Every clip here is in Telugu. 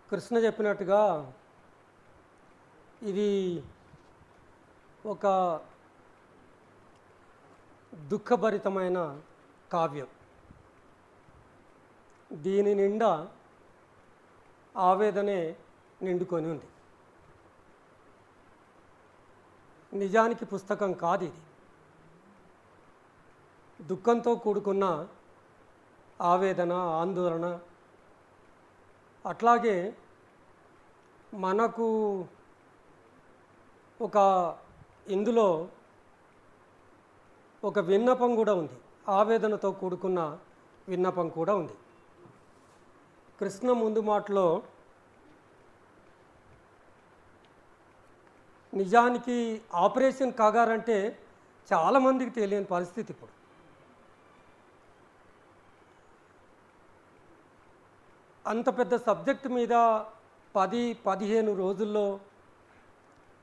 కృష్ణ చెప్పినట్టుగా ఇది ఒక దుఃఖభరితమైన కావ్యం. దీని నిండా ఆవేదనే నిండుకొని ఉంది. నిజానికి పుస్తకం కాదు ఇది. దుఃఖంతో కూడుకున్న ఆవేదన, ఆందోళన. అట్లాగే మనకు ఇందులో ఒక విన్నపం కూడా ఉంది. ఆవేదనతో కూడుకున్న విన్నపం కూడా ఉంది. కృష్ణ ముందు మాటలో నిజానికి ఆపరేషన్ కాగారంటే చాలామందికి తెలియని పరిస్థితి. ఇప్పుడు అంత పెద్ద సబ్జెక్టు మీద 10-15 రోజుల్లో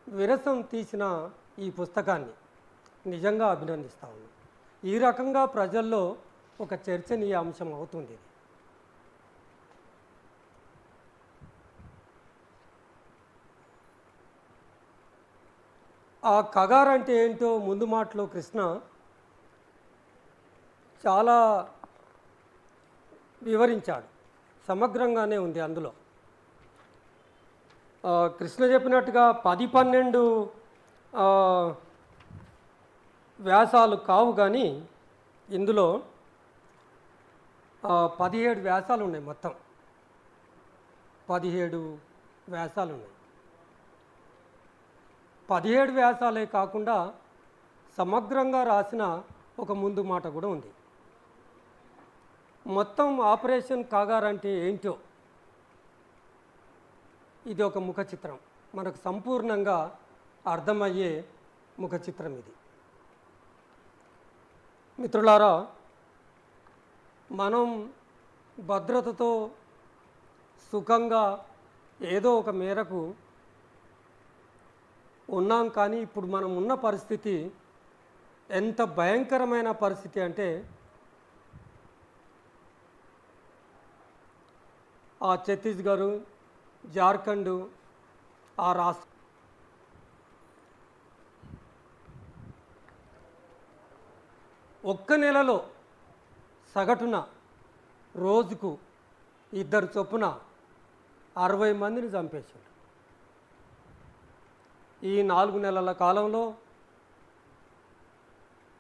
విరసం తీసిన ఈ పుస్తకాన్ని నిజంగా అభినందిస్తా ఉన్నాను. ఈ రకంగా ప్రజల్లో ఒక చర్చనీయ అంశం అవుతుంది. ఆ కగారంటే ఏంటో ముందు మాటలో కృష్ణ చాలా వివరించాడు. సమగ్రంగానే ఉంది అందులో. కృష్ణ చెప్పినట్టుగా 10-12 వ్యాసాలు కావు, కానీ ఇందులో 17 వ్యాసాలు ఉన్నాయి. మొత్తం 17 వ్యాసాలు ఉన్నాయి. 17 వ్యాసాలే కాకుండా సమగ్రంగా రాసిన ఒక ముందు మాట కూడా ఉంది. మొత్తం ఆపరేషన్ కాగారంటే ఏంటో ఇది ఒక ముఖ చిత్రం, మనకు సంపూర్ణంగా అర్థమయ్యే ముఖ చిత్రం ఇది. మిత్రులారా, మనం భద్రతతో సుఖంగా ఏదో ఒక మేరకు ఉన్నాం, కానీ ఇప్పుడు మనం ఉన్న పరిస్థితి ఎంత భయంకరమైన పరిస్థితి అంటే ఆ ఛత్తీస్గఢ్, జార్ఖండ్, ఆ రాష్ట్రం ఒక్క నెలలో సగటున రోజుకు 2 చొప్పున 60 మందిని చంపేశాడు. ఈ 4 నెలల కాలంలో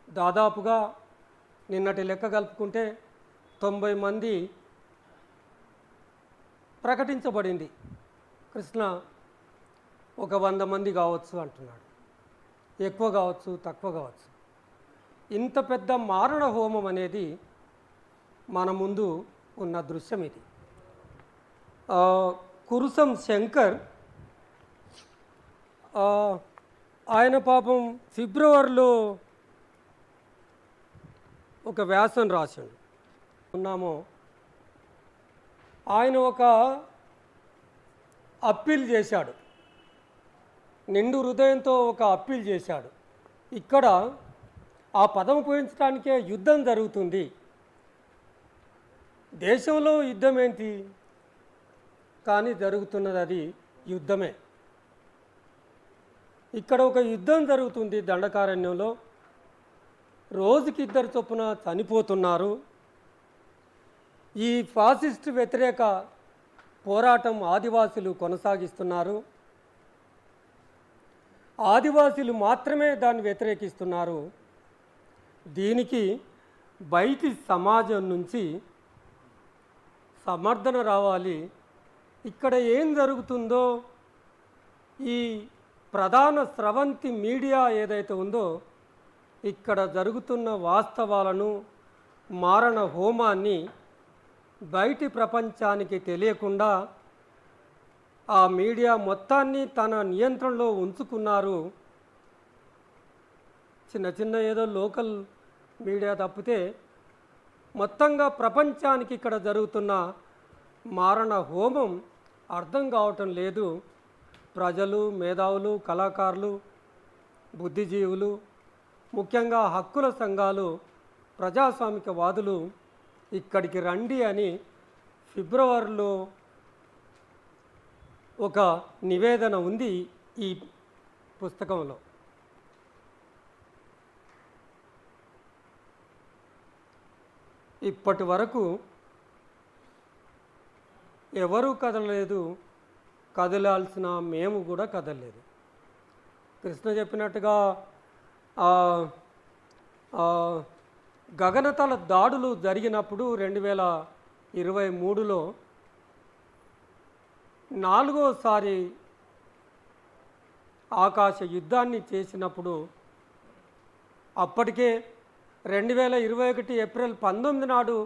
దాదాపుగా నిన్నటి లెక్క కలుపుకుంటే 90 మంది ప్రకటించబడింది. కృష్ణ ఒక 100 మంది కావచ్చు అంటున్నాడు. ఎక్కువ కావచ్చు, తక్కువ కావచ్చు. ఇంత పెద్ద మారణ హోమం అనేది మన ముందు ఉన్న దృశ్యం ఇది. కురుసం శంకర్ ఆయన పాపం ఫిబ్రవరిలో ఒక వ్యాసం రాశాడు. ఉన్నామో ఆయన ఒక అప్పీల్ చేశాడు, నిండు హృదయంతో ఒక అప్పీల్ చేశాడు. ఇక్కడ ఆ పదం ఉపయోగించడానికే యుద్ధం జరుగుతుంది. దేశంలో యుద్ధం ఏంటి, కానీ జరుగుతున్నది అది యుద్ధమే. ఇక్కడ ఒక యుద్ధం జరుగుతుంది దండకారణ్యంలో. రోజుకి 2 చొప్పున చనిపోతున్నారు. ఈ ఫాసిస్ట్ వ్యతిరేక పోరాటం ఆదివాసీలు కొనసాగిస్తున్నారు. ఆదివాసీలు మాత్రమే దాన్ని వ్యతిరేకిస్తున్నారు. దీనికి బయటి సమాజం నుంచి సమర్థన రావాలి. ఇక్కడ ఏం జరుగుతుందో ఈ ప్రధాన స్రవంతి మీడియా ఏదైతే ఉందో ఇక్కడ జరుగుతున్న వాస్తవాలను, మారణ హోమాన్ని బయటి ప్రపంచానికి తెలియకుండా ఆ మీడియా మొత్తాన్ని తన నియంత్రణలో ఉంచుకున్నారు. చిన్న ఏదో లోకల్ మీడియా తప్పితే మొత్తంగా ప్రపంచానికి ఇక్కడ జరుగుతున్న మారణ హోమం అర్థం కావటం లేదు. ప్రజలు, మేధావులు, కళాకారులు, బుద్ధిజీవులు, ముఖ్యంగా హక్కుల సంఘాలు, ప్రజాస్వామికవాదులు ఇక్కడికి రండి అని ఫిబ్రవరిలో ఒక నివేదన ఉంది ఈ పుస్తకంలో. ఇప్పటి వరకు ఎవరూ కదలలేదు, కదలాల్సిన మేము కూడా కదలలేదు. కృష్ణ చెప్పినట్టుగా గగనతల దాడులు జరిగినప్పుడు 2023లో 4వసారి ఆకాశ యుద్ధాన్ని చేసినప్పుడు అప్పటికే 2021 ఏప్రిల్ 19 నాడు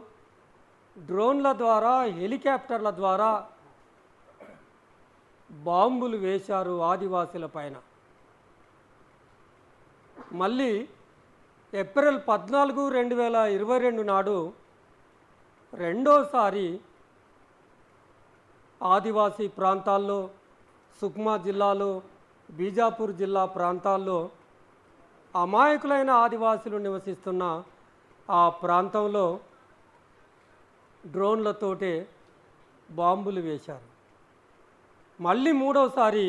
డ్రోన్ల ద్వారా, హెలికాప్టర్ల ద్వారా బాంబులు వేశారు ఆదివాసుల పైన. మళ్ళీ ఏప్రిల్ 14, 2022 నాడు రెండోసారి ఆదివాసీ ప్రాంతాల్లో, సుక్మా జిల్లాలో, బీజాపూర్ జిల్లా ప్రాంతాల్లో అమాయకులైన ఆదివాసులు నివసిస్తున్న ఆ ప్రాంతంలో డ్రోన్లతోటే బాంబులు వేశారు. మళ్ళీ మూడోసారి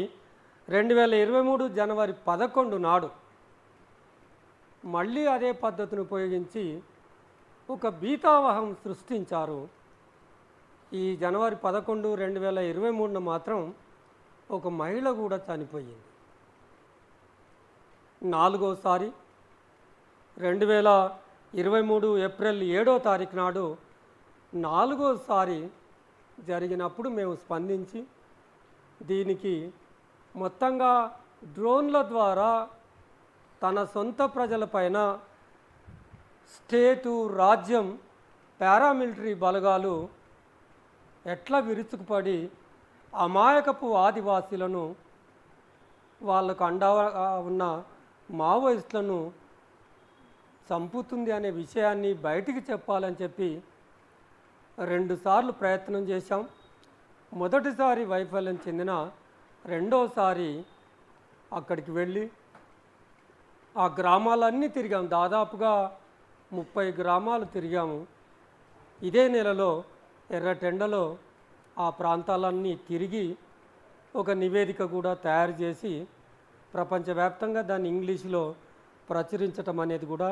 2023 జనవరి 11 నాడు మళ్ళీ అదే పద్ధతిని ఉపయోగించి ఒక భీతావహం సృష్టించారు. ఈ జనవరి 11, 2023 మాత్రం ఒక మహిళ కూడా చనిపోయింది. 4వసారి 2023 ఏప్రిల్ 7వ తారీఖు నాడు 4వసారి జరిగినప్పుడు మేము స్పందించి దీనికి మొత్తంగా డ్రోన్ల ద్వారా తన సొంత ప్రజలపైన స్టేటు, రాజ్యం, పారామిలిటరీ బలగాలు ఎట్లా విరుచుకుపడి అమాయకపు ఆదివాసీలను, వాళ్ళకు అండగా ఉన్న మావోయిస్టులను చంపుతుంది అనే విషయాన్ని బయటికి చెప్పాలని చెప్పి 2 సార్లు ప్రయత్నం చేశాం. మొదటిసారి వైఫల్యం చెందిన రెండోసారి అక్కడికి వెళ్ళి ఆ గ్రామాలన్నీ తిరిగాం. దాదాపుగా 30 గ్రామాలు తిరిగాము. ఇదే నెలలో ఎర్రటెండలో ఆ ప్రాంతాలన్నీ తిరిగి ఒక నివేదిక కూడా తయారు చేసి ప్రపంచవ్యాప్తంగా దాన్ని ఇంగ్లీషులో ప్రచురించటం అనేది కూడా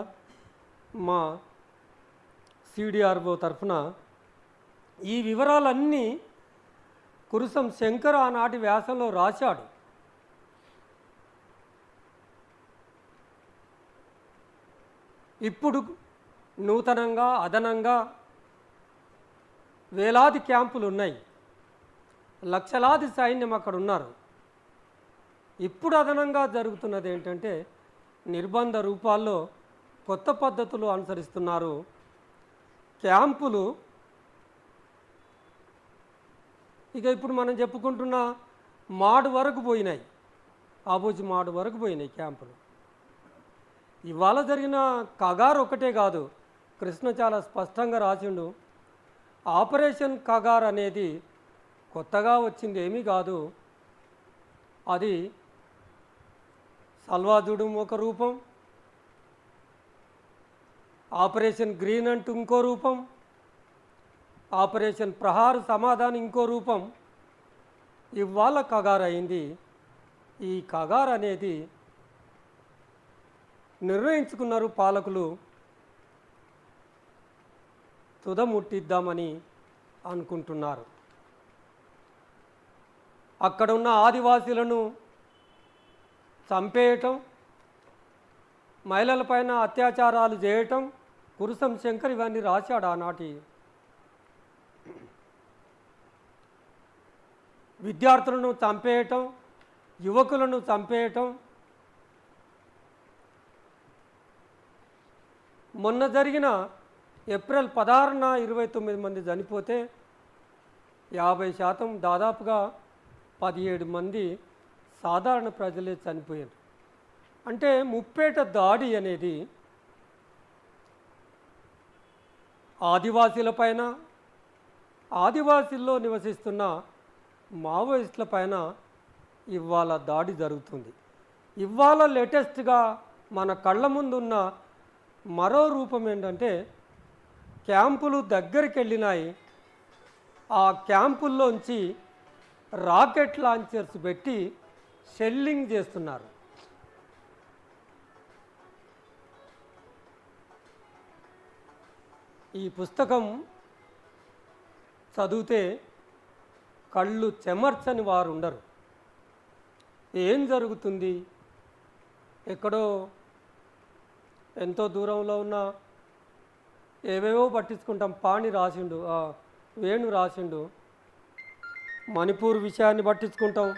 మా CDRO తరఫున. ఈ వివరాలన్నీ కురుసం శంకర్ ఆనాటి వ్యాసంలో రాశాడు. ఇప్పుడు నూతనంగా అదనంగా వేలాది క్యాంపులు ఉన్నాయి, లక్షలాది సైన్యం అక్కడ ఉన్నారు. ఇప్పుడు అదనంగా జరుగుతున్నది ఏంటంటే నిర్బంధ రూపాల్లో కొత్త పద్ధతులు అనుసరిస్తున్నారు. క్యాంపులు ఇక ఇప్పుడు మనం చెప్పుకుంటున్న మాడు వరకు పోయినాయి, ఆబోజి మాడు వరకు పోయినాయి క్యాంపులు. ఇవాళ జరిగిన కగార్ ఒకటే కాదు, కృష్ణ చాలా స్పష్టంగా రాసిండు. ఆపరేషన్ కగార్ అనేది కొత్తగా వచ్చింది ఏమీ కాదు. అది సల్వాజుడు ఒక రూపం, ఆపరేషన్ గ్రీన్ అంటూ ఇంకో రూపం, ఆపరేషన్ ప్రహార్ సమాధానం ఇంకో రూపం. ఇవాళ కగార్ అయింది. ఈ కగార్ అనేది నిర్ణయించుకున్నారు పాలకులు, తుదముట్టిద్దామని అనుకుంటున్నారు. అక్కడ ఉన్న ఆదివాసీలను చంపేయటం, మహిళలపైన అత్యాచారాలు చేయటం, కురుసం శంకర్ ఇవన్నీ రాశాడు ఆనాటి. విద్యార్థులను చంపేయటం, యువకులను చంపేయటం. మొన్న జరిగిన ఏప్రిల్ 16న 29 మంది చనిపోతే 50% దాదాపుగా 17 మంది సాధారణ ప్రజలే చనిపోయారు. అంటే ముప్పేట దాడి అనేది ఆదివాసీలపైన, ఆదివాసీల్లో నివసిస్తున్న మావోయిస్టులపైన ఇవాళ దాడి జరుగుతుంది. ఇవాళ లేటెస్ట్గా మన కళ్ళ ముందున్న మరో రూపం ఏంటంటే క్యాంపులు దగ్గరికి వెళ్ళినాయి. ఆ క్యాంపుల్లోంచి రాకెట్ లాంచర్స్ పెట్టి షెల్లింగ్ చేస్తున్నారు. ఈ పుస్తకం చదివితే కళ్ళు చెమర్చని వారు ఉండరు. ఏం జరుగుతుంది? ఎక్కడో ఎంతో దూరంలో ఉన్న ఏవేవో పట్టించుకుంటాం. పాణి రాసిండు, వేణు రాసిండు, మణిపూర్ విషయాన్ని పట్టించుకుంటాం,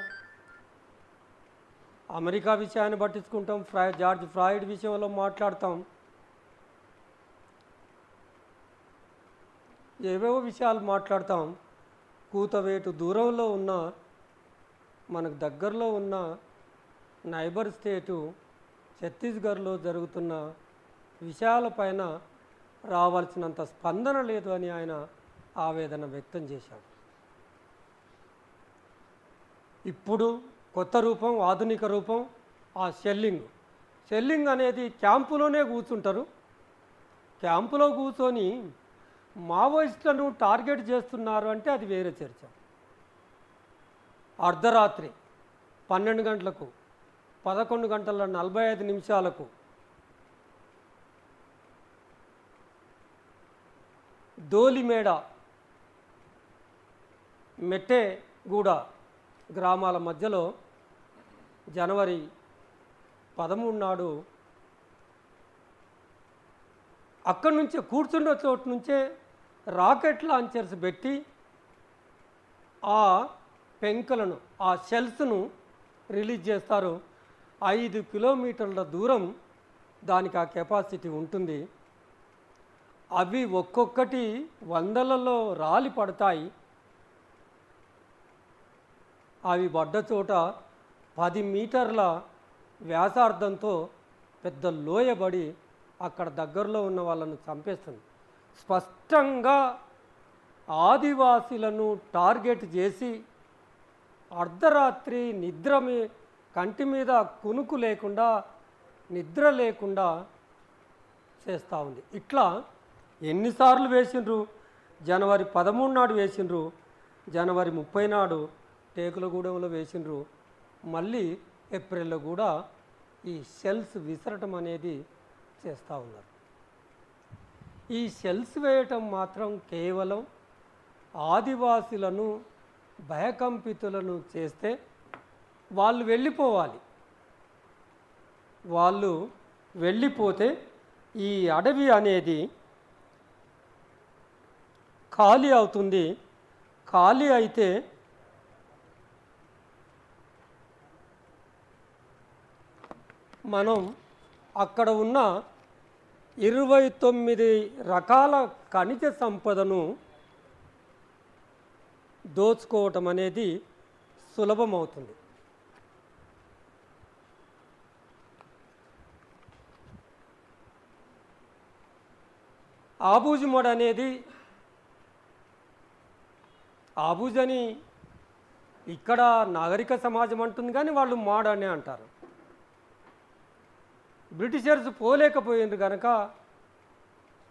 అమెరికా విషయాన్ని పట్టించుకుంటాం, జార్జ్ ఫ్రాయిడ్ విషయంలో మాట్లాడతాం, ఏవేవో విషయాలు మాట్లాడతాం. కూతవేటు దూరంలో ఉన్న మనకు దగ్గరలో ఉన్న నైబర్ స్టేటు ఛత్తీస్గఢ్లో జరుగుతున్న విషయాలపైన రావాల్సినంత స్పందన లేదు అని ఆయన ఆవేదన వ్యక్తం చేశాడు. ఇప్పుడు కొత్త రూపం, ఆధునిక రూపం ఆ షెల్లింగ్ అనేది క్యాంపులోనే కూర్చుంటారు. క్యాంపులో కూర్చొని మావోయిస్టులను టార్గెట్ చేస్తున్నారు అంటే అది వేరే చర్చ. అర్ధరాత్రి 12 గంటలకు 11:45 దోలిమేడ, మెట్టెగూడ గ్రామాల మధ్యలో జనవరి 13 నాడు అక్కడి నుంచే కూర్చున్న చోటు నుంచే రాకెట్ లాంచర్స్ పెట్టి ఆ పెంకలను, ఆ షెల్స్ను రిలీజ్ చేస్తారు. 5 కిలోమీటర్ల దూరం దానికి ఆ కెపాసిటీ ఉంటుంది. అవి ఒక్కొక్కటి వందలలో రాలి పడతాయి. అవి పడ్డ చోట 10 మీటర్ల వ్యాసార్థంతో పెద్ద లోయబడి అక్కడ దగ్గరలో ఉన్న వాళ్ళను చంపేస్తుంది. స్పష్టంగా ఆదివాసీలను టార్గెట్ చేసి అర్ధరాత్రి కంటి మీద కునుకు లేకుండా, నిద్ర లేకుండా చేస్తూ ఉంది. ఇట్లా ఎన్నిసార్లు వేసిండ్రు? జనవరి 13 నాడు వేసిండ్రు, జనవరి 30 నాడు టేకులగూడెంలో వేసిండ్రు, మళ్ళీ ఏప్రిల్లో కూడా ఈ షెల్స్ విసరటం అనేది చేస్తూ ఉన్నారు. ఈ షెల్స్ వేయటం మాత్రం కేవలం ఆదివాసులను భయకంపితులను చేస్తే వాళ్ళు వెళ్ళిపోవాలి. వాళ్ళు వెళ్ళిపోతే ఈ అడవి అనేది ఖాళీ అవుతుంది. ఖాళీ అయితే మనం అక్కడ ఉన్న 29 రకాల ఖనిజ సంపదను దోచుకోవటం అనేది సులభమవుతుంది. ఆబూజుమడ అనేది, ఆబూజని ఇక్కడ నాగరిక సమాజం అంటుంది కానీ వాళ్ళు మాడ్ అనే అంటారు. బ్రిటిషర్స్ పోలేకపోయింది కనుక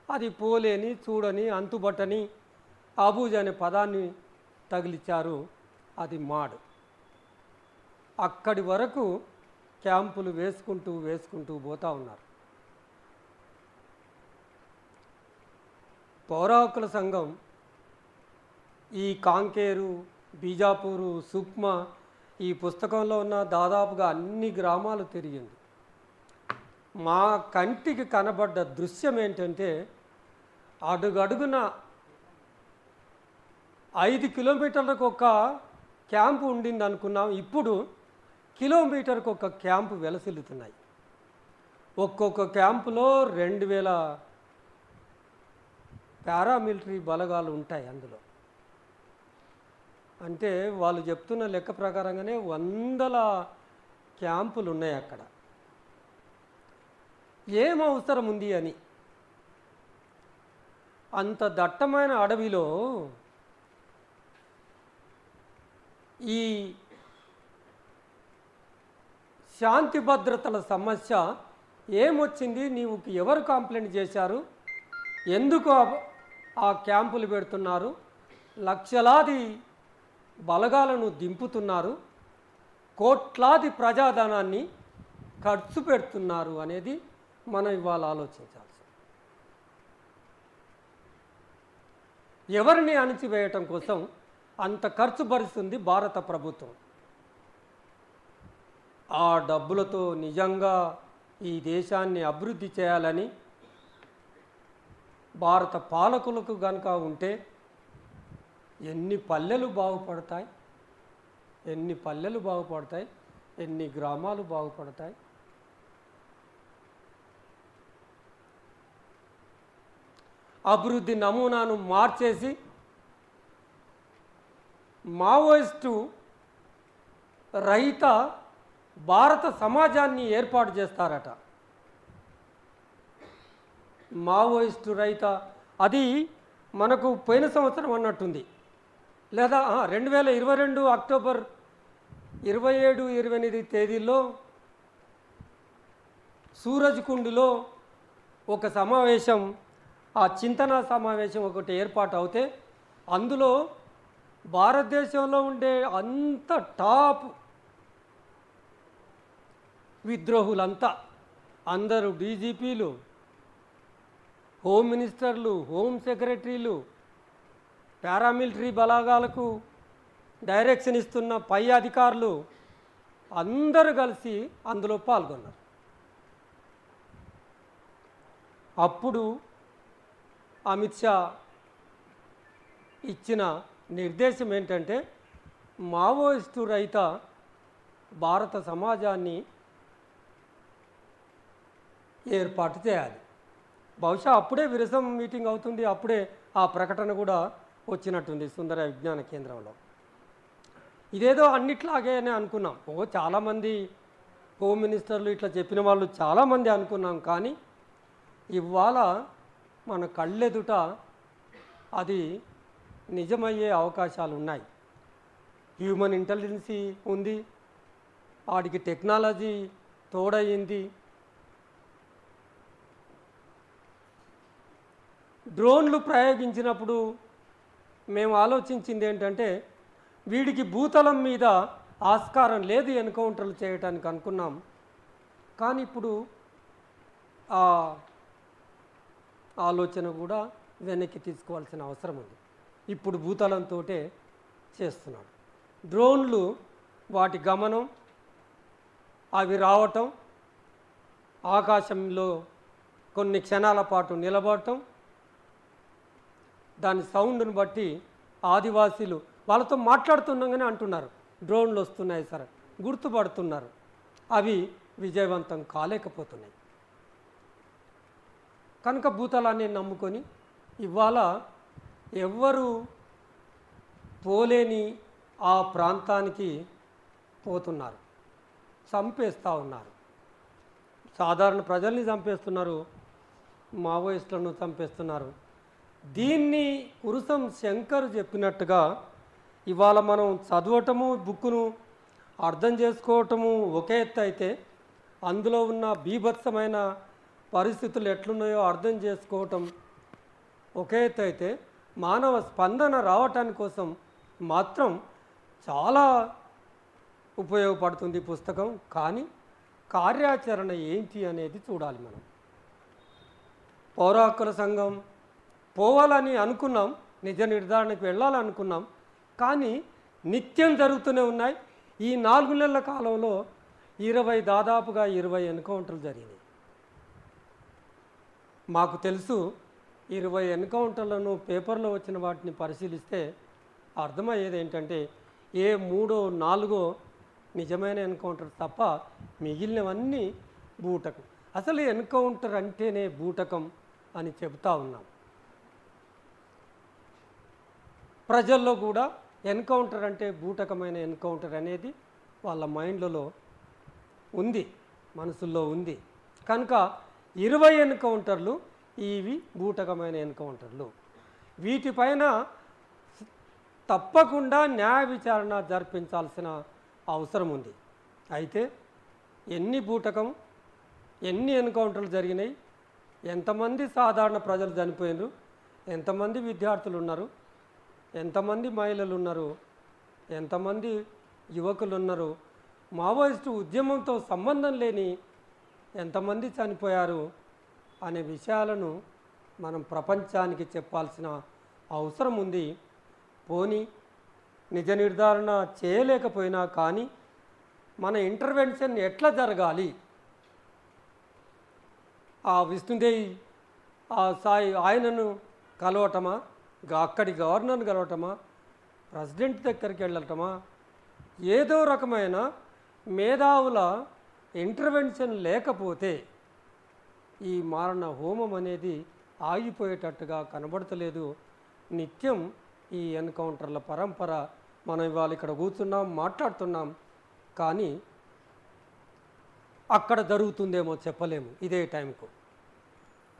అది పోలేని, చూడని, అంతుబట్టని ఆబూజ్ అనే పదాన్ని తగిలిచ్చారు. అది మాడ్. అక్కడి వరకు క్యాంపులు వేసుకుంటూ పోతూ ఉన్నారు. పౌర హక్కుల సంఘం ఈ కాంకేరు, బీజాపూరు, సుక్మా ఈ పుస్తకంలో ఉన్న దాదాపుగా అన్ని గ్రామాలు తిరిగింది. మా కంటికి కనబడ్డ దృశ్యం ఏంటంటే అడుగడుగున 5 కిలోమీటర్లకు ఒక క్యాంపు ఉండింది అనుకున్నాం. ఇప్పుడు కిలోమీటర్కు ఒక క్యాంపు వెలసిల్లుతున్నాయి. ఒక్కొక్క క్యాంపులో 2000 పారామిలిటరీ బలగాలు ఉంటాయి. అందులో అంటే వాళ్ళు చెప్తున్న లెక్క ప్రకారంగానే 100 క్యాంపులు ఉన్నాయి అక్కడ. ఏం అవసరం ఉంది అని అంత దట్టమైన అడవిలో ఈ శాంతి భద్రతల సమస్య ఏమొచ్చింది? నీవు ఎవరు కంప్లైంట్ చేశారు? ఎందుకు ఆ క్యాంపులు పెడుతున్నారు? లక్షలాది బలగాలను దింపుతున్నారు, కోట్లాది ప్రజాధనాన్ని ఖర్చు పెడుతున్నారు అనేది మనం ఇవాళ ఆలోచించాల్సి. ఎవరిని అణిచివేయటం కోసం అంత ఖర్చు భరిస్తుంది భారత ప్రభుత్వం. ఆ డబ్బులతో నిజంగా ఈ దేశాన్ని అభివృద్ధి చేయాలని భారత పాలకులకు కనుక ఉంటే ఎన్ని పల్లెలు బాగుపడతాయి, ఎన్ని గ్రామాలు బాగుపడతాయి. అభివృద్ధి నమూనాను మార్చేసి మావోయిస్టు రహిత భారత సమాజాన్ని ఏర్పాటు చేస్తారట. మావోయిస్టు రహిత అది మనకు పోయిన సంవత్సరం అన్నట్టుంది, లేదా 2022 అక్టోబర్ 27, 28 తేదీల్లో సూరజ్కుండ్లో ఒక సమావేశం, ఆ చింతన సమావేశం ఒకటి ఏర్పాటు అవుతే అందులో భారతదేశంలో ఉండే అంత టాప్ విద్రోహులంతా, అందరూ డీజీపీలు, హోమ్ మినిస్టర్లు, హోమ్ సెక్రటరీలు, పారామిలిటరీ బలగాలకు డైరెక్షన్ ఇస్తున్న పై అధికారులు అందరూ కలిసి అందులో పాల్గొన్నారు. అప్పుడు అమిత్ షా ఇచ్చిన నిర్దేశం ఏంటంటే మావోయిస్టు రహిత భారత సమాజాన్ని ఏర్పాటు చేయాలి. బహుశా అప్పుడే విరసం మీటింగ్ అవుతుంది, అప్పుడే ఆ ప్రకటన కూడా వచ్చినట్టుంది సుందర విజ్ఞాన కేంద్రంలో. ఇదేదో అన్నిట్లాగే అనుకున్నాం. చాలామంది హోమ్ మినిస్టర్లు ఇట్లా చెప్పిన వాళ్ళు చాలామంది అనుకున్నాం, కానీ ఇవాళ మన కళ్ళెదుట అది నిజమయ్యే అవకాశాలు ఉన్నాయి. హ్యూమన్ ఇంటెలిజెన్సీ ఉంది, వాడికి టెక్నాలజీ తోడయింది. డ్రోన్లు ప్రయోగించినప్పుడు మేము ఆలోచించింది ఏంటంటే వీడికి భూతలం మీద ఆస్కారం లేదు ఎన్కౌంటర్లు చేయడానికి అనుకున్నాం, కానీ ఇప్పుడు ఆ ఆలోచన కూడా వెనక్కి తీసుకోవాల్సిన అవసరం ఉంది. ఇప్పుడు భూతలంతో చేస్తున్నాడు. డ్రోన్లు వాటి గమనం, అవి రావటం, ఆకాశంలో కొన్ని క్షణాల పాటు నిలబడటం, దాని సౌండ్ను బట్టి ఆదివాసీలు వాళ్ళతో మాట్లాడుతున్నాగానే అంటున్నారు డ్రోన్లు వస్తున్నాయి సార్, గుర్తుపడుతున్నారు. అవి విజయవంతం కాలేకపోతున్నాయి. కనుక భూతలాన్ని నమ్ముకొని ఇవాళ ఎవ్వరూ పోలేని ఆ ప్రాంతానికి పోతున్నారు, చంపేస్తూ ఉన్నారు. సాధారణ ప్రజల్ని చంపేస్తున్నారు, మావోయిస్టులను చంపేస్తున్నారు. దీన్ని కురుసం శంకర్ చెప్పినట్టుగా ఇవాళ మనం చదవటము, బుక్కును అర్థం చేసుకోవటము ఒక ఎత్తు అయితే, అందులో ఉన్న బీభత్సమైన పరిస్థితులు ఎట్లున్నాయో అర్థం చేసుకోవటం ఒక ఎత్తు అయితే, మానవ స్పందన రావటానికి కోసం మాత్రం చాలా ఉపయోగపడుతుంది పుస్తకం. కానీ కార్యాచరణ ఏంటి అనేది చూడాలి మనం. పౌర హక్కుల సంఘం పోవాలని అనుకున్నాం, నిజ నిర్ధారణకు వెళ్ళాలనుకున్నాం, కానీ నిత్యం జరుగుతూనే ఉన్నాయి. ఈ 4 నెలల కాలంలో దాదాపుగా 20 ఎన్కౌంటర్లు జరిగినాయి. మాకు తెలుసు 20 ఎన్కౌంటర్లను పేపర్లో వచ్చిన వాటిని పరిశీలిస్తే అర్థమయ్యేది ఏంటంటే ఏ 3, 4 నిజమైన ఎన్కౌంటర్ తప్ప మిగిలినవన్నీ బూటకం. అసలు ఎన్కౌంటర్ అంటేనే బూటకం అని చెబుతా ఉన్నాం. ప్రజల్లో కూడా ఎన్కౌంటర్ అంటే బూటకమైన ఎన్కౌంటర్ అనేది వాళ్ళ మైండ్లలో ఉంది, మనసుల్లో ఉంది. కనుక 20 ఎన్కౌంటర్లు ఇవి బూటకమైన ఎన్కౌంటర్లు. వీటిపైన తప్పకుండా న్యాయ విచారణ జరిపించాల్సిన అవసరం ఉంది. అయితే ఎన్ని బూటకం, ఎన్ని ఎన్కౌంటర్లు జరిగినాయి, ఎంతమంది సాధారణ ప్రజలు చనిపోయినారు, ఎంతమంది విద్యార్థులు ఉన్నారు, ఎంతమంది మహిళలు ఉన్నారు ఎంతమంది యువకులు ఉన్నారు, మావోయిస్టు ఉద్యమంతో సంబంధం లేని ఎంతమంది చనిపోయారు అనే విషయాలను మనం ప్రపంచానికి చెప్పాల్సిన అవసరం ఉంది. పోనీ నిజ నిర్ధారణ చేయలేకపోయినా కానీ మన ఇంటర్వెన్షన్ ఎట్లా జరగాలి, ఆ విష్ణుదేవి ఆ సాయి ఆయనను కలవటమా, అక్కడి గవర్నర్ని కలవటమా, ప్రెసిడెంట్ దగ్గరికి వెళ్ళటమా, ఏదో రకమైన మేధావుల ఇంటర్వెన్షన్ లేకపోతే ఈ మారణ హోమం అనేది ఆగిపోయేటట్టుగా కనబడతలేదు. నిత్యం ఈ ఎన్కౌంటర్ల పరంపర. మనం ఇవాళ ఇక్కడ కూర్చున్నాం, మాట్లాడుతున్నాం, కానీ అక్కడ జరుగుతుందేమో చెప్పలేము ఇదే టైంకు.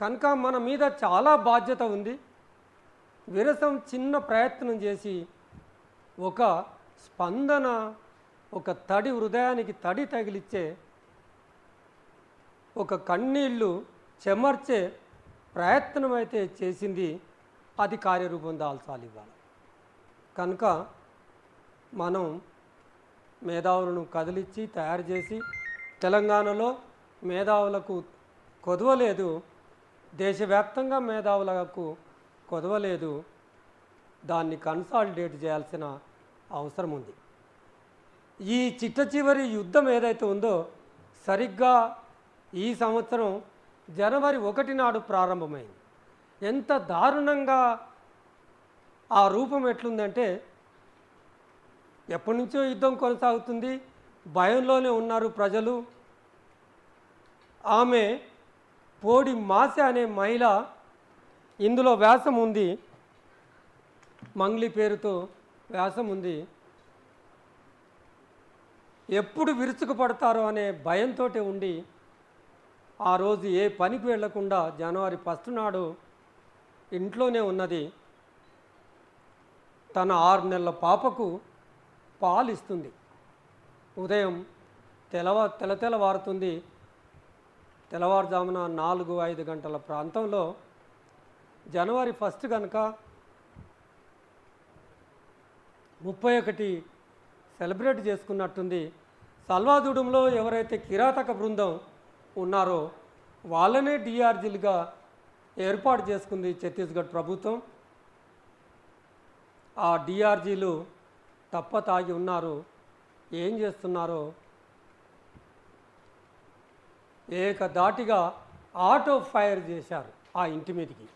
కనుక మన మీద చాలా బాధ్యత ఉంది. విరసం చిన్న ప్రయత్నం చేసి ఒక స్పందన, ఒక తడి హృదయానికి తడి తగిలిచ్చే, ఒక కన్నీళ్ళు చెమర్చే ప్రయత్నం అయితే చేసింది, అది కార్యరూపం దాల్చాలి ఇవాళ. కనుక మనం మేధావులను కదిలిచ్చి తయారు చేసి, తెలంగాణలో మేధావులకు కొదవలేదు, దేశవ్యాప్తంగా మేధావులకు కొదవలేదు, దాన్ని కన్సాలిడేట్ చేయాల్సిన అవసరం ఉంది. ఈ చిట్ట చివరి యుద్ధం ఏదైతే ఉందో సరిగ్గా ఈ సంవత్సరం జనవరి 1 నాడు ప్రారంభమైంది. ఎంత దారుణంగా ఆ రూపం ఎట్లుందంటే, ఎప్పటి నుంచో యుద్ధం కొనసాగుతుంది, భయంలోనే ఉన్నారు ప్రజలు. ఆమె పోడి మాసె అనే మహిళ, ఇందులో వ్యాసం ఉంది, మంగ్లీ పేరుతో వ్యాసం ఉంది. ఎప్పుడు విరుచుకుపడతారో అనే భయంతో ఉండి ఆ రోజు ఏ పనికి వెళ్లకుండా జనవరి 1 నాడు ఇంట్లోనే ఉన్నది. తన 6 నెలల పాపకు పాలు ఇస్తుంది. ఉదయం తెల్లవారుతుంది. తెల్లవారుజామున 4-5 గంటల ప్రాంతంలో జనవరి 1 కనుక 31 సెలబ్రేట్ చేసుకున్నట్టుంది. సల్వాదుడంలో ఎవరైతే కిరాతక బృందం ఉన్నారో వాళ్ళనే డిఆర్జీలుగా ఏర్పాటు చేసుకుంది ఛత్తీస్గఢ్ ప్రభుత్వం. ఆ డిఆర్జీలు తప్పతాగి ఉన్నారు. ఏం చేస్తున్నారో ఏకధాటిగా ఆటో ఫైర్ చేశారు ఆ ఇంటి మీదకి.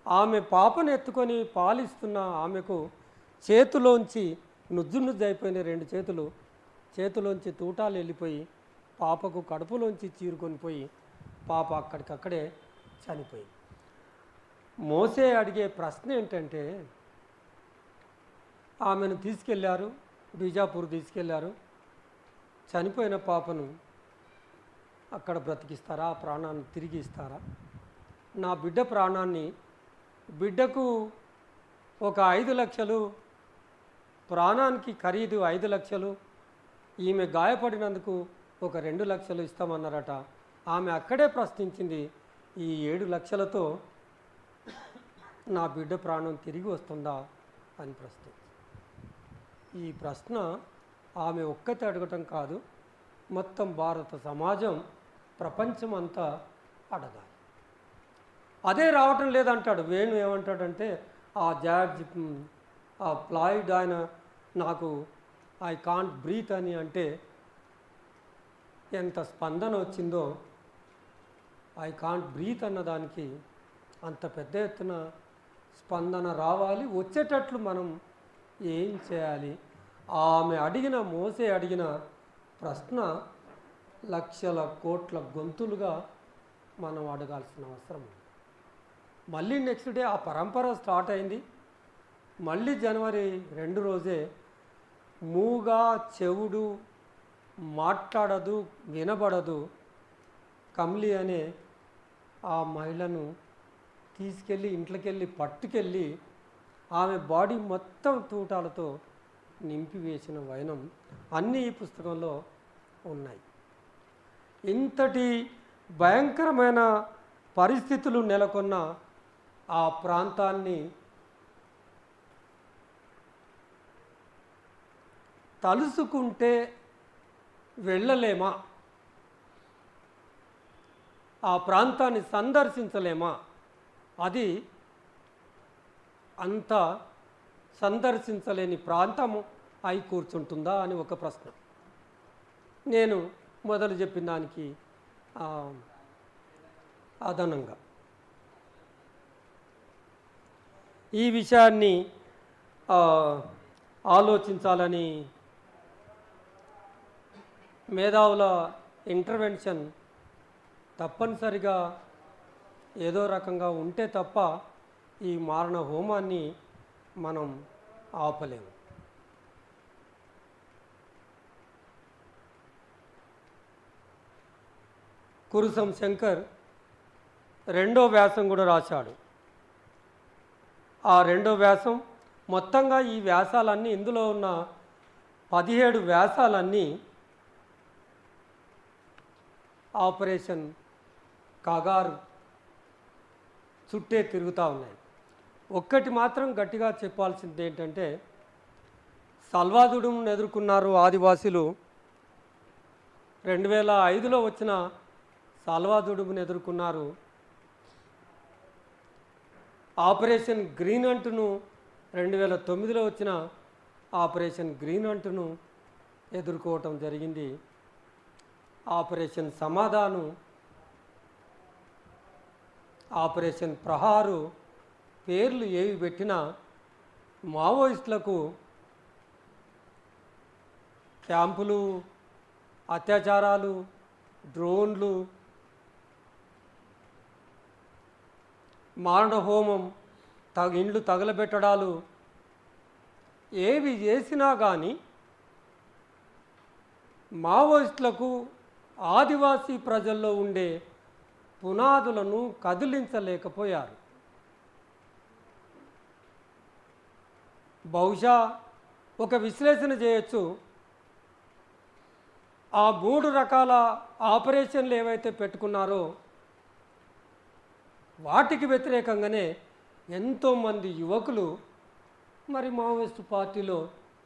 ఆమె పాపను ఎత్తుకొని పాలిస్తున్న ఆమెకు చేతిలోంచి నుజ్జు అయిపోయిన 2 చేతిలోంచి తూటాలు వెళ్ళిపోయి పాపకు కడుపులోంచి చీరుకొని పోయి పాప అక్కడికక్కడే చనిపోయి. మోసే అడిగే ప్రశ్న ఏంటంటే, ఆమెను తీసుకెళ్లారు, బీజాపూర్ తీసుకెళ్లారు, చనిపోయిన పాపను అక్కడ బ్రతికిస్తారా, ఆ ప్రాణాన్ని తిరిగి ఇస్తారా? నా బిడ్డ ప్రాణాన్ని, బిడ్డకు ఒక 5 లక్షలు, ప్రాణానికి ఖరీదు 5 లక్షలు, ఈమె గాయపడినందుకు ఒక 2 లక్షలు ఇస్తామన్నారట. ఆమె అక్కడే ప్రశ్నించింది, ఈ 7 లక్షలతో నా బిడ్డ ప్రాణం తిరిగి వస్తుందా అని ప్రశ్నించింది. ఈ ప్రశ్న ఆమె ఒక్కతే అడగటం కాదు, మొత్తం భారత సమాజం, ప్రపంచం అంతా అడగాలి. అదే రావటం లేదంటాడు వేణు. ఏమంటాడంటే, ఆ జార్జ్ ఆ ఫ్లాయిడ్ ఆయన నాకు ఐ కాంట్ బ్రీత్ అని అంటే ఎంత స్పందన వచ్చిందో, ఐ కాంట్ బ్రీత్ అన్నదానికి అంత పెద్ద ఎత్తున స్పందన రావాలి. వచ్చేటట్లు మనం ఏం చేయాలి? ఆమె అడిగిన, మోసే అడిగిన ప్రశ్న లక్షల కోట్ల గొంతులుగా మనం అడగాల్సిన అవసరం ఉంది. మళ్ళీ నెక్స్ట్ డే ఆ పరంపర స్టార్ట్ అయింది. మళ్ళీ జనవరి 2 రోజే మూగా, చెవుడు, మాట్లాడదు, వినబడదు కమ్లీ అనే ఆ మహిళను తీసుకెళ్ళి ఇంట్లోకెళ్ళి పట్టుకెళ్ళి ఆమె బాడీ మొత్తం తూటాలతో నింపివేసిన వైనం అన్నీ ఈ పుస్తకంలో ఉన్నాయి. ఇంతటి భయంకరమైన పరిస్థితులు నెలకొన్న ఆ ప్రాంతాన్ని తలుసుకుంటే వెళ్ళలేమా, ఆ ప్రాంతాన్ని సందర్శించలేమా, అది అంత సందర్శించలేని ప్రాంతము అయి కూర్చుంటుందా అని ఒక ప్రశ్న. నేను మొదలు చెప్పిన దానికి అదనంగా ఈ విషయాన్ని ఆలోచించాలని మేధావుల ఇంటర్వెన్షన్ తప్పనిసరిగా ఏదో రకంగా ఉంటే తప్ప ఈ మారణ హోమాన్ని మనం ఆపలేము. కురుసం శంకర్ రెండో వ్యాసం కూడా రాశాడు. ఆ రెండో వ్యాసం మొత్తంగా ఈ వ్యాసాలన్నీ, ఇందులో ఉన్న 17 వ్యాసాలన్నీ ఆపరేషన్ కగార్ చుట్టే తిరుగుతూ ఉన్నాయి. ఒక్కటి మాత్రం గట్టిగా చెప్పాల్సింది ఏంటంటే, సల్వాజుడును ఎదుర్కొన్నారు ఆదివాసీలు. 2005లో వచ్చిన సల్వాజుడును ఎదుర్కొన్నారు. ఆపరేషన్ గ్రీన్ అంటును 2009లో వచ్చిన ఆపరేషన్ గ్రీన్ అంటును ఎదుర్కోవటం జరిగింది. ఆపరేషన్ సమాధాను, ఆపరేషన్ ప్రహారు పేర్లు ఏవి పెట్టినా మావోయిస్టులకు క్యాంపులు, అత్యాచారాలు, డ్రోన్లు, మారణహోమం, ఇండ్లు తగలబెట్టడాలు ఏవి చేసినా కానీ మావోయిస్టులకు ఆదివాసీ ప్రజల్లో ఉండే పునాదులను కదిలించలేకపోయారు. బహుశా ఒక విశ్లేషణ చేయొచ్చు, ఆ 3 రకాల ఆపరేషన్లు ఏవైతే పెట్టుకున్నారో వాటికి వ్యతిరేకంగానే ఎంతోమంది యువకులు మరి మావోయిస్టు పార్టీలో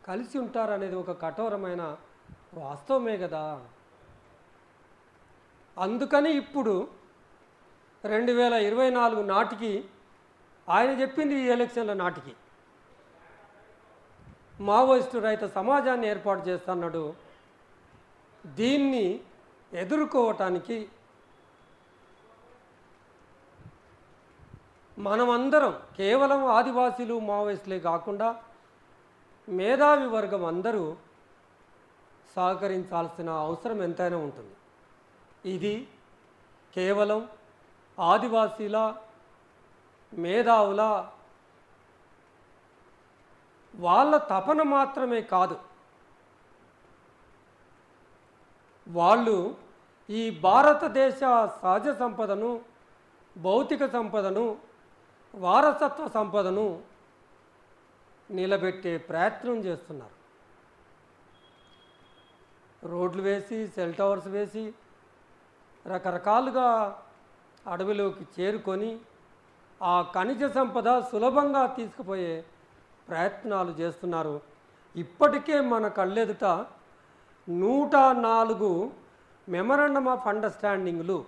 కలిసి ఉంటారనేది ఒక కఠోరమైన వాస్తవమే కదా. అందుకని ఇప్పుడు 2024 నాటికి ఆయన చెప్పింది, ఈ ఎలక్షన్ల నాటికి మావోయిస్టు రహిత సమాజాన్ని ఏర్పాటు చేస్తున్నాడు. దీన్ని ఎదుర్కోవటానికి మనమందరం, కేవలం ఆదివాసీలు మావోయిస్టులే కాకుండా మేధావి వర్గం అందరూ సహకరించాల్సిన అవసరం ఎంతైనా ఉంటుంది. ఇది కేవలం ఆదివాసీల, మేధావుల, వాళ్ళ తపన మాత్రమే కాదు. వాళ్ళు ఈ భారతదేశ సహజ సంపదను, భౌతిక సంపదను, వారసత్వ సంపదను నిలబెట్టే ప్రయత్నం చేస్తున్నారు. రోడ్లు వేసి, సెల్ టవర్స్ వేసి, రకరకాలుగా అడవిలోకి చేరుకొని ఆ ఖనిజ సంపద సులభంగా తీసుకుపోయే ప్రయత్నాలు చేస్తున్నారు. ఇప్పటికే మన కళ్ళెదుట 104 మెమరాండమ్ ఆఫ్ అండర్స్టాండింగ్లు,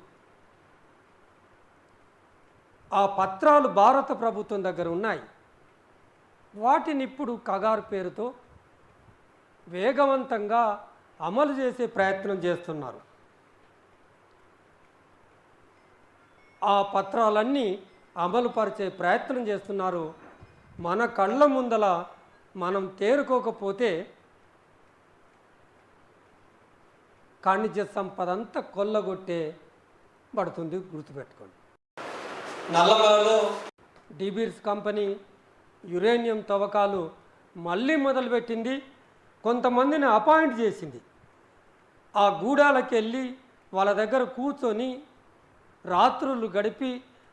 ఆ పత్రాలు భారత ప్రభుత్వం దగ్గర ఉన్నాయి. వాటిని ఇప్పుడు కగార్ పేరుతో వేగవంతంగా అమలు చేసే ప్రయత్నం చేస్తున్నారు. ఆ పత్రాలన్నీ అమలుపరిచే ప్రయత్నం చేస్తున్నారు. మన కళ్ళ ముందల మనం తేరుకోకపోతే ఖనిజ సంపద అంతా కొల్లగొట్టే పడుతుంది, గుర్తుపెట్టుకోండి. నల్లమలలో డీబీర్స్ కంపెనీ యురేనియం తవ్వకాలు మళ్ళీ మొదలుపెట్టింది. కొంతమందిని అపాయింట్ చేసింది. ఆ గూడాలకు వెళ్ళి వాళ్ళ దగ్గర కూర్చొని రాత్రులు గడిపి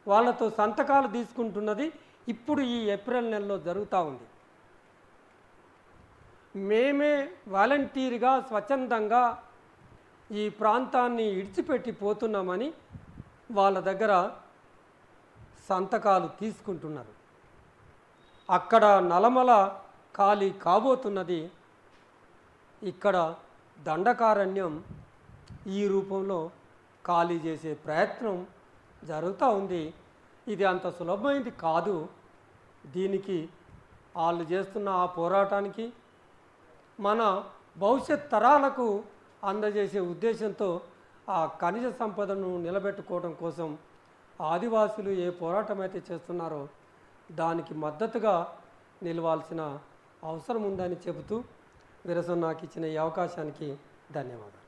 వాళ్ళతో సంతకాలు తీసుకుంటున్నది ఇప్పుడు ఈ ఏప్రిల్ నెలలో జరుగుతూ ఉంది. మేమే వాలంటీర్గా, స్వచ్ఛందంగా ఈ ప్రాంతాన్ని ఇడిచిపెట్టి పోతున్నామని వాళ్ళ దగ్గర సంతకాలు తీసుకుంటున్నారు. అక్కడ నలమల ఖాళీ కాబోతున్నది. ఇక్కడ దండకారణ్యం ఈ రూపంలో ఖాళీ చేసే ప్రయత్నం జరుగుతూ ఉంది. ఇది అంత సులభమైంది కాదు. దీనికి వాళ్ళు చేస్తున్న ఆ పోరాటానికి మన భవిష్యత్ తరాలకు అందజేసే ఉద్దేశంతో ఆ ఖనిజ సంపదను నిలబెట్టుకోవడం కోసం ఆదివాసులు ఏ పోరాటం అయితే చేస్తున్నారో దానికి మద్దతుగా నిలవాల్సిన అవసరం ఉందని చెబుతూ విరసం నాకు ఇచ్చిన ఈ అవకాశానికి ధన్యవాదాలు.